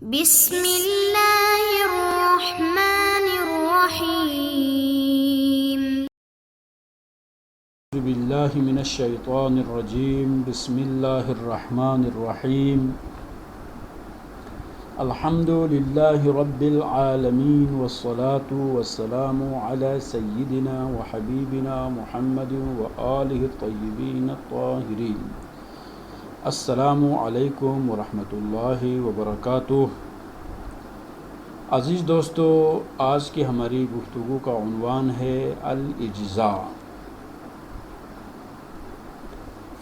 بسم اللہ الرحمن الرحیم۔ اعوذ باللہ من الشیطان الرجیم، بسم اللہ الرحمن الرحیم۔ الحمد للہ رب العالمین والصلاة والسلام علی سیدنا وحبیبنا محمد وآلہ الطیبین الطاہرین۔ السلام علیکم ورحمۃ اللہ وبرکاتہ۔ عزیز دوستو، آج کی ہماری گفتگو کا عنوان ہے الاجزاء۔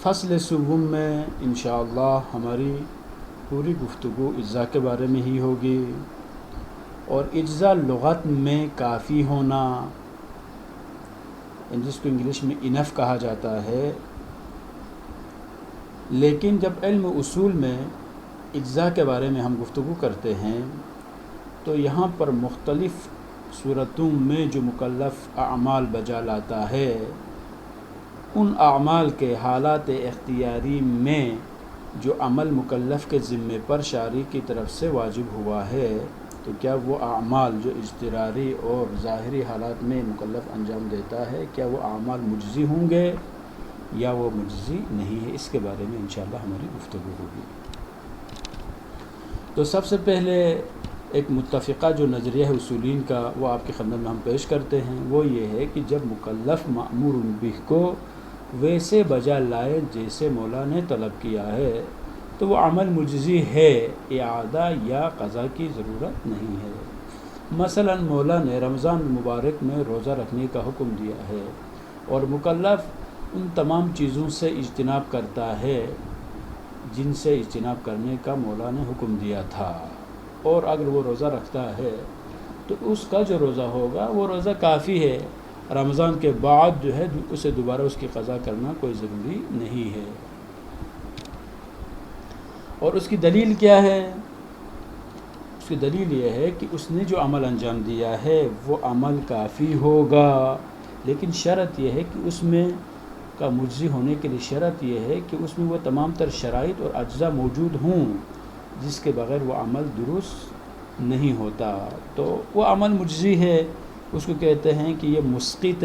فصل سوم میں انشاءاللہ ہماری پوری گفتگو اجزاء کے بارے میں ہی ہوگی، اور اجزاء لغت میں کافی ہونا، جس کو انگلش میں انف کہا جاتا ہے، لیکن جب علم اصول میں اجزاء کے بارے میں ہم گفتگو کرتے ہیں تو یہاں پر مختلف صورتوں میں جو مکلف اعمال بجا لاتا ہے، ان اعمال کے حالات اختیاری میں جو عمل مکلف کے ذمے پر شارع کی طرف سے واجب ہوا ہے، تو کیا وہ اعمال جو اضطراری اور ظاہری حالات میں مکلف انجام دیتا ہے، کیا وہ اعمال مجزی ہوں گے یا وہ مجزی نہیں ہے؟ اس کے بارے میں انشاءاللہ ہماری گفتگو ہوگی۔ تو سب سے پہلے ایک متفقہ جو نظریہ ہے اصولین کا، وہ آپ کی خدمت میں ہم پیش کرتے ہیں۔ وہ یہ ہے کہ جب مکلف مأمور بہ کو ویسے بجا لائے جیسے مولا نے طلب کیا ہے، تو وہ عمل مجزی ہے، اعادہ یا قضا کی ضرورت نہیں ہے۔ مثلا مولا نے رمضان مبارک میں روزہ رکھنے کا حکم دیا ہے، اور مکلف ان تمام چیزوں سے اجتناب کرتا ہے جن سے اجتناب کرنے کا مولا نے حکم دیا تھا، اور اگر وہ روزہ رکھتا ہے تو اس کا جو روزہ ہوگا وہ روزہ کافی ہے، رمضان کے بعد جو ہے اسے دوبارہ اس کی قضا کرنا کوئی ضروری نہیں ہے۔ اور اس کی دلیل کیا ہے؟ اس کی دلیل یہ ہے کہ اس نے جو عمل انجام دیا ہے وہ عمل کافی ہوگا، لیکن شرط یہ ہے کہ اس میں کا مجزی ہونے کے لیے شرط یہ ہے کہ اس میں وہ تمام تر شرائط اور اجزاء موجود ہوں جس کے بغیر وہ عمل درست نہیں ہوتا، تو وہ عمل مجزی ہے۔ اس کو کہتے ہیں کہ یہ مسقط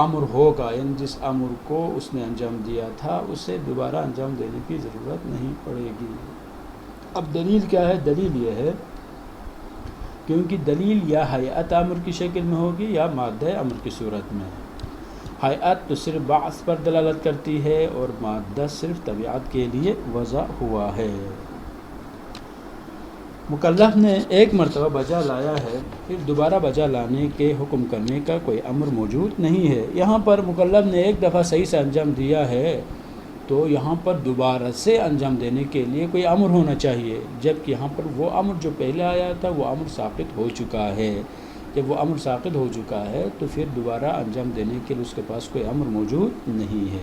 امر ہوگا، یعنی جس امر کو اس نے انجام دیا تھا اسے دوبارہ انجام دینے کی ضرورت نہیں پڑے گی۔ اب دلیل کیا ہے؟ دلیل یہ ہے کیونکہ دلیل یا ہیئت امر کی شکل میں ہوگی یا مادہ امر کی صورت میں۔ ہیئت تو صرف بعث پر دلالت کرتی ہے، اور مادہ صرف طبیعت کے لیے وضع ہوا ہے۔ مکلف نے ایک مرتبہ بجا لایا ہے، پھر دوبارہ بجا لانے کے حکم کرنے کا کوئی امر موجود نہیں ہے۔ یہاں پر مکلف نے ایک دفعہ صحیح سے انجام دیا ہے، تو یہاں پر دوبارہ سے انجام دینے کے لیے کوئی امر ہونا چاہیے، جبکہ یہاں پر وہ امر جو پہلے آیا تھا وہ امر ساقط ہو چکا ہے۔ جب وہ امر ساقط ہو چکا ہے تو پھر دوبارہ انجام دینے کے لیے اس کے پاس کوئی امر موجود نہیں ہے۔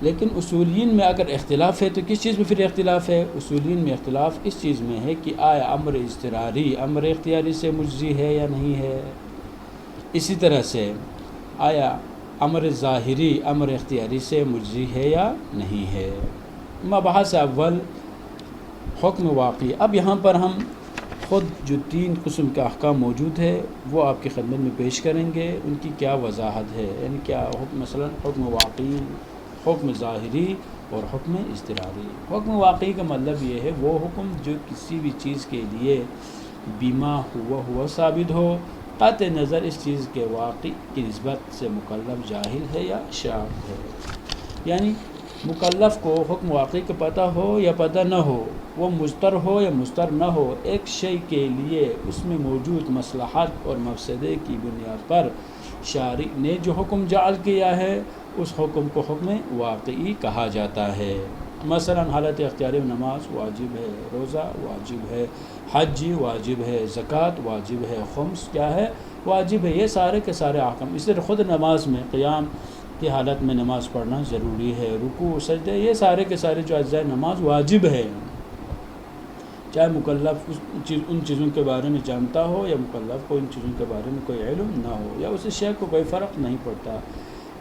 لیکن اصولین میں اگر اختلاف ہے تو کس چیز میں پھر اختلاف ہے؟ اصولین میں اختلاف اس چیز میں ہے کہ آیا امر اضطراری امر اختیاری سے مجزی ہے یا نہیں ہے، اسی طرح سے آیا امر ظاہری امر اختیاری سے مجزی ہے یا نہیں ہے۔ مبحث اول حکم واقعی۔ اب یہاں پر ہم خود جو 3 قسم کے احکام موجود ہے وہ آپ کی خدمت میں پیش کریں گے، ان کی کیا وضاحت ہے، یعنی کیا مثلا حکم واقعی، حکم ظاہری اور حکم اضطراری۔ حکم واقعی کا مطلب یہ ہے وہ حکم جو کسی بھی چیز کے لیے بیما ہوا ثابت ہو، قطع نظر اس چیز کے واقع کی نسبت سے مکلف جاہل ہے یا شاک ہے۔ یعنی مکلف کو حکم واقعی کا پتہ ہو یا پتہ نہ ہو، وہ مضطر ہو یا مضطر نہ ہو، ایک شے کے لیے اس میں موجود مصلحت اور مفسدے کی بنیاد پر شارع نے جو حکم جعل کیا ہے اس حکم کو حکم واقعی کہا جاتا ہے۔ مثلا حالت اختیاری میں نماز واجب ہے، روزہ واجب ہے، حج واجب ہے، زکوٰۃ واجب ہے، خمس کیا ہے؟ واجب ہے۔ یہ سارے کے سارے احکام، اس لیے خود نماز میں قیام کی حالت میں نماز پڑھنا ضروری ہے، رکوع سجدے، یہ سارے کے سارے جو اجزاء نماز واجب ہے، چاہے مکلف ان چیزوں کے بارے میں جانتا ہو یا مکلف کو ان چیزوں کے بارے میں کوئی علم نہ ہو، یا اس شے کو کوئی فرق نہیں پڑتا۔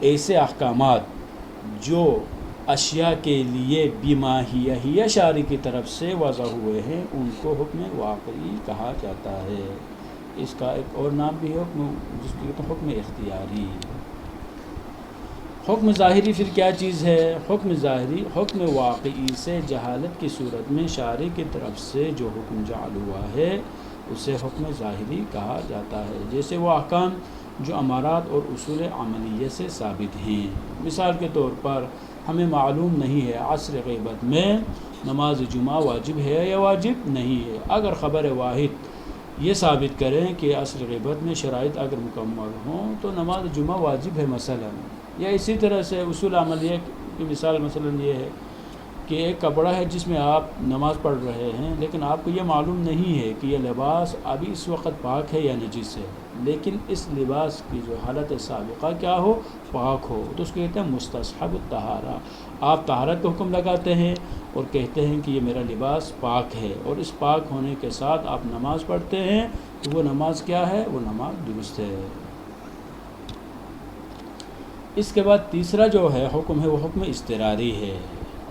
ایسے احکامات جو اشیاء کے لیے بما ہی شارع کی طرف سے وضع ہوئے ہیں ان کو حکم واقعی کہا جاتا ہے۔ اس کا ایک اور نام بھی ہے جس کو کہتے ہیں حکم اختیاری۔ حکم ظاہری پھر کیا چیز ہے؟ حکم ظاہری حکم واقعی سے جہالت کی صورت میں شارع کی طرف سے جو حکم جعل ہوا ہے اسے حکم ظاہری کہا جاتا ہے، جیسے وہ احکام جو امارات اور اصول عملیہ سے ثابت ہیں۔ مثال کے طور پر ہمیں معلوم نہیں ہے عصر غیبت میں نماز جمعہ واجب ہے یا واجب نہیں ہے۔ اگر خبر واحد یہ ثابت کریں کہ عصر غیبت میں شرائط اگر مکمل ہوں تو نماز جمعہ واجب ہے مثلا، یا اسی طرح سے اصول عملیہ کی مثال مثلا یہ ہے کہ ایک کپڑا ہے جس میں آپ نماز پڑھ رہے ہیں لیکن آپ کو یہ معلوم نہیں ہے کہ یہ لباس ابھی اس وقت پاک ہے یا نجس ہے، لیکن اس لباس کی جو حالت سابقہ کیا ہو، پاک ہو، تو اس کو کہتے ہیں مستصحب الطہارہ۔ آپ طہارت کا حکم لگاتے ہیں اور کہتے ہیں کہ یہ میرا لباس پاک ہے، اور اس پاک ہونے کے ساتھ آپ نماز پڑھتے ہیں تو وہ نماز کیا ہے؟ وہ نماز درست ہے۔ اس کے بعد تیسرا جو ہے حکم ہے وہ حکم اضطراری ہے۔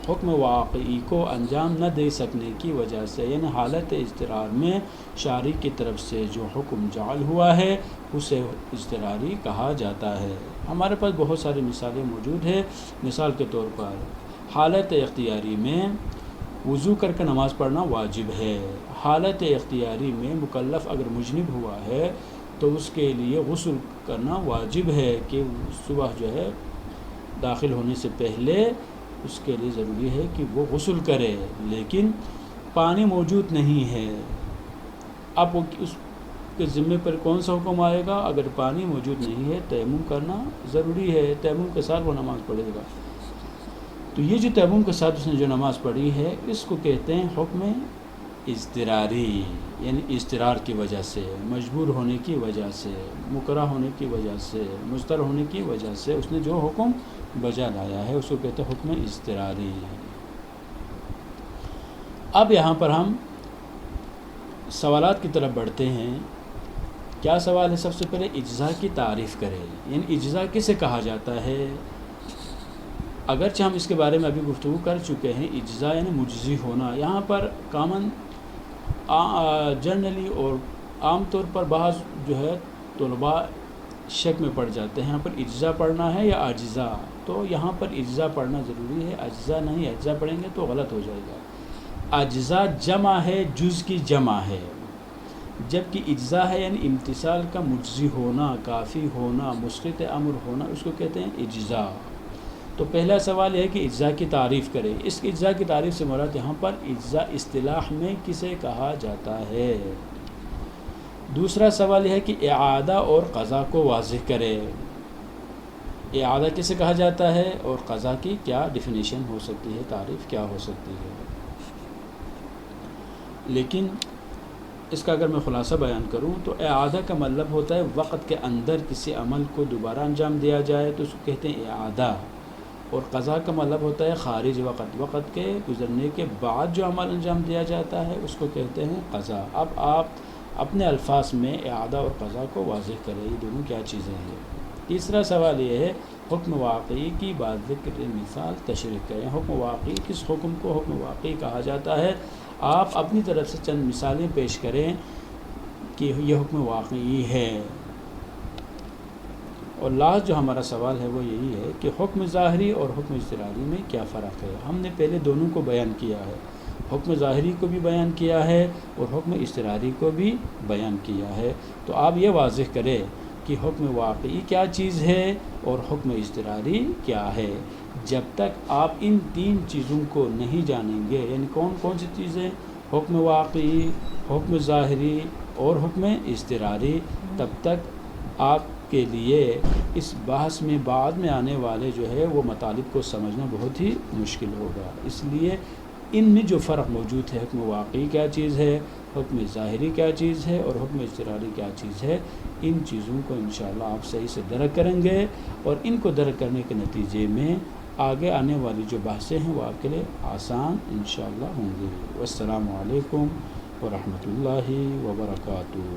حکم واقعی کو انجام نہ دے سکنے کی وجہ سے، یعنی حالت اضطرار میں شارع کی طرف سے جو حکم جعل ہوا ہے اسے اضطراری کہا جاتا ہے۔ ہمارے پاس بہت ساری مثالیں موجود ہیں۔ مثال کے طور پر حالت اختیاری میں وضو کر کے نماز پڑھنا واجب ہے۔ حالت اختیاری میں مکلف اگر مجنب ہوا ہے تو اس کے لیے غسل کرنا واجب ہے کہ صبح جو ہے داخل ہونے سے پہلے اس کے لیے ضروری ہے کہ وہ غسل کرے، لیکن پانی موجود نہیں ہے۔ اب اس کے ذمے پر کون سا حکم آئے گا؟ اگر پانی موجود نہیں ہے تیمم کرنا ضروری ہے، تیمم کے ساتھ وہ نماز پڑھے گا۔ تو یہ جو تیمم کے ساتھ اس نے جو نماز پڑھی ہے اس کو کہتے ہیں حکم اضطراری، یعنی اضطرار کی وجہ سے، مجبور ہونے کی وجہ سے، مکرہ ہونے کی وجہ سے، مضطر ہونے کی وجہ سے اس نے جو حکم بجا لایا ہے اس کو کہتے ہیں حکم اضطراری۔ اب یہاں پر ہم سوالات کی طرف بڑھتے ہیں۔ کیا سوال ہے؟ سب سے پہلے اجزاء کی تعریف کریں، یعنی اجزاء کسے کہا جاتا ہے؟ اگرچہ ہم اس کے بارے میں ابھی گفتگو کر چکے ہیں، اجزاء یعنی مجزی ہونا۔ یہاں پر کامن جنرلی اور عام طور پر بعض جو ہے طلباء شک میں پڑ جاتے ہیں یہاں پر اجزاء پڑھنا ہے یا اجزاء، تو یہاں پر اجزاء پڑھنا ضروری ہے، اجزاء نہیں۔ اجزاء پڑھیں گے تو غلط ہو جائے گا۔ اجزاء جمع ہے، جز کی جمع ہے، جبکہ اجزاء ہے یعنی امتثال کا مجزی ہونا، کافی ہونا، مسقط امر ہونا، اس کو کہتے ہیں اجزاء۔ تو پہلا سوال یہ ہے کہ اجزاء کی تعریف کریں۔ اس اجزاء کی تعریف سے مراد یہاں پر اجزاء اصطلاح میں کسے کہا جاتا ہے؟ دوسرا سوال یہ ہے کہ اعادہ اور قضا کو واضح کرے۔ اعادہ کسے کہا جاتا ہے اور قضا کی کیا ڈیفینیشن ہو سکتی ہے، تعریف کیا ہو سکتی ہے؟ لیکن اس کا اگر میں خلاصہ بیان کروں تو اعادہ کا مطلب ہوتا ہے وقت کے اندر کسی عمل کو دوبارہ انجام دیا جائے تو اس کو کہتے ہیں اعادہ، اور قضا کا مطلب ہوتا ہے خارج وقت، وقت کے گزرنے کے بعد جو عمل انجام دیا جاتا ہے اس کو کہتے ہیں قضا۔ اب آپ اپنے الفاظ میں اعادہ اور قضا کو واضح کریں، یہ دونوں کیا چیزیں ہیں۔ تیسرا سوال یہ ہے حکم واقعی کی بعد ذکر مثال تشریح کریں۔ حکم واقعی، کس حکم کو حکم واقعی کہا جاتا ہے؟ آپ اپنی طرف سے چند مثالیں پیش کریں کہ یہ حکم واقعی ہے۔ اور لاسٹ جو ہمارا سوال ہے وہ یہی ہے کہ حکم ظاہری اور حکم اضطراری میں کیا فرق ہے؟ ہم نے پہلے دونوں کو بیان کیا ہے، حکم ظاہری کو بھی بیان کیا ہے اور حکم اضطراری کو بھی بیان کیا ہے۔ تو آپ یہ واضح کریں کہ حکم واقعی کیا چیز ہے اور حکم اضطراری کیا ہے۔ جب تک آپ ان تین چیزوں کو نہیں جانیں گے، یعنی کون کون سی چیزیں؟ حکم واقعی، حکم ظاہری اور حکم اضطراری، تب تک آپ کے لیے اس بحث میں بعد میں آنے والے جو ہے وہ مطالب کو سمجھنا بہت ہی مشکل ہوگا۔ اس لیے ان میں جو فرق موجود ہے، حکم واقعی کیا چیز ہے، حکم ظاہری کیا چیز ہے اور حکم اضطراری کیا چیز ہے، ان چیزوں کو انشاءاللہ آپ صحیح سے درک کریں گے، اور ان کو درک کرنے کے نتیجے میں آگے آنے والی جو بحثیں ہیں وہ آپ کے لیے آسان انشاءاللہ ہوں گی۔ والسلام علیکم ورحمۃ اللہ وبرکاتہ۔